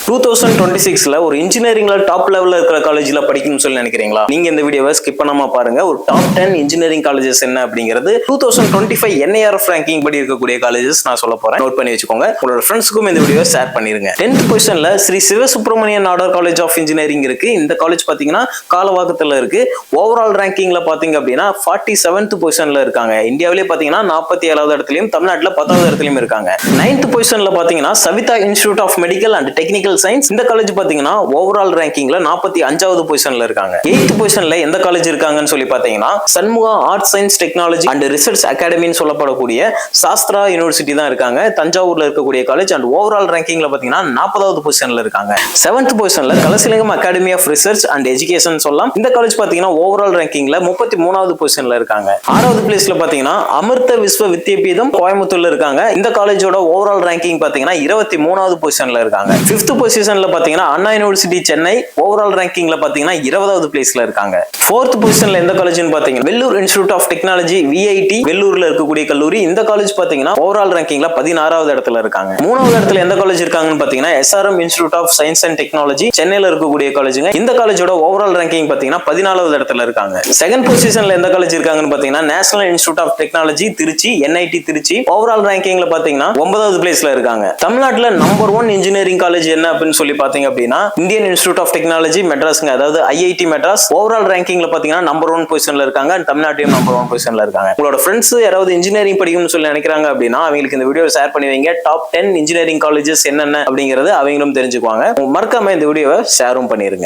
2026ல ஒரு இன்ஜினியரிங்ல டாப் லெவல்ல இருக்கிற காலேஜ்ல படிக்கணும்னு சொல்லி நினைக்கிறீங்களா? நீங்க இந்த வீடியோவை ஸ்கிப் பண்ணாம பாருங்க. ஒரு டாப் 10 இன்ஜினியரிங் காலேஜஸ் என்ன அப்படிங்கிறது 2025 NIRF ரேங்கிங் படி இருக்கக்கூடிய காலேஜஸ் நான் சொல்ல போறேன். நோட் பண்ணி வச்சுக்கோங்க. உங்களோட ஃப்ரெண்ட்ஸ்க்கும் இந்த வீடியோவை ஷேர் பண்ணிருங்க. 10th பொசிஷன்ல Shri Sivasubramaniyan Nadar college of engineering இருக்கு. இந்த காலேஜ் பாத்தீங்கன்னா காலவாக்கத்துல இருக்கு. ஓவரால் ரேங்கிங்ல பாத்தீங்க அப்படின்னா 47th பொசிஷன்ல இருக்காங்க. இந்தியாவிலே பாத்தீங்கன்னா 47வது இடத்துலயும் தமிழ்நாட்டுல 10வது இடத்துலயும் இருக்காங்க. 9th பொசிஷன்ல பாத்தீங்கன்னா Saveetha institute of medical and technical science. இந்த காலேஜ் பாத்தீங்கன்னா ஓவரால் ரேங்கிங்ல 45வது பொசிஷன்ல இருக்காங்க. 8th பொசிஷன்ல எந்த காலேஜ் இருக்காங்கன்னு சொல்லி பாத்தீங்கன்னா Shanmugha arts science technology and research அகாடமின்னு சொல்லப்படக்கூடிய சாஸ்திரா யூனிவர்சிட்டி தான் இருக்காங்க. தஞ்சாவூர்ல இருக்கக்கூடிய காலேஜ் அண்ட் ஓவரால் ரேங்கிங்ல பாத்தீங்கன்னா 40வது பொசிஷன்ல இருக்காங்க. 7th பொசிஷன்ல Kalasalingam academy of research and education சொல்லலாம். இந்த காலேஜ் பாத்தீங்கன்னா ஓவரால் ரேங்கிங்ல 33வது பொசிஷன்ல இருக்காங்க. 6வது பிளேஸ்ல பாத்தீங்கன்னா அமிர்த விஸ்வ வித்யாபீடம் கோயம்புத்தூர்ல இருக்காங்க. இந்த காலேஜோட ஓவரால் ரேங்கிங் பாத்தீங்கன்னா 23வது பொசிஷன்ல இருக்காங்க. 5th பொசிஷன்ல பாத்தீங்கன்னா அண்ணா யூனிவர்சிட்டி சென்னை ஓவரால் ரேங்கிங்ல பாத்தீங்கன்னா 20வது பிளேஸ்ல இருக்காங்க. 4th பொசிஷன்ல எந்த காலேஜ்னு பாத்தீங்கன்னா Vellore institute of technology VIT வெள்ளூர்ல இருக்கக்கூடிய கல்லூரி. இந்த காலேஜ் பாத்தீங்கன்னா ஓவரால் ரேங்கிங்ல 16வது இடத்துல இருக்காங்க. 3வது இடத்துல எந்த காலேஜ் இருக்காங்கன்னு பாத்தீங்கன்னா SRM institute of science and technology சென்னையில இருக்கக்கூடிய காலேஜுங்க. இந்த காலேஜோட ஓவரால் ரேங்கிங் பாத்தீங்கன்னா 14வது இடத்துல இருக்காங்க. 2nd பொசிஷன்ல எந்த காலேஜ் இருக்காங்கன்னு பாத்தீங்கன்னா national institute of technology Tiruchi NIT Tiruchi overall ரேங்கிங்ல பாத்தீங்கன்னா 9வது பிளேஸ்ல இருக்காங்க. தமிழ்நாட்டுல நம்பர் 1 இன்ஜினியரிங் காலேஜ் என்ன அப்படின்னு சொல்லி பாத்தீங்க அப்படின்னா இந்தியன் இன்ஸ்டிடியூட் ஆஃப் டெக்னாலஜி மெட்ராஸ்ங்க, அதாவது IIT மெட்ராஸ். ஓவரால் ரேங்கிங்ல பாத்தீங்கன்னா நம்பர் 1 பொசிஷன்ல இருக்காங்க. தமிழ்நாட்டிலும் நம்பர் 1 பொசிஷன்ல இருக்காங்க. உங்களோட ஃப்ரெண்ட்ஸ் யாராவது இன்ஜினியரிங் படிக்கணும்னு சொல்லி நினைக்கிறாங்க அப்படின்னா அவங்களுக்கு இந்த வீடியோ ஷேர் பண்ணி வைங்க. டாப் 10 இன்ஜினியரிங் காலேஜஸ் என்னென்ன அப்படிங்கறது அவங்களும் தெரிஞ்சுக்குவாங்க. மறக்காம இந்த வீடியோவை ஷேரும் பண்ணிருங்க.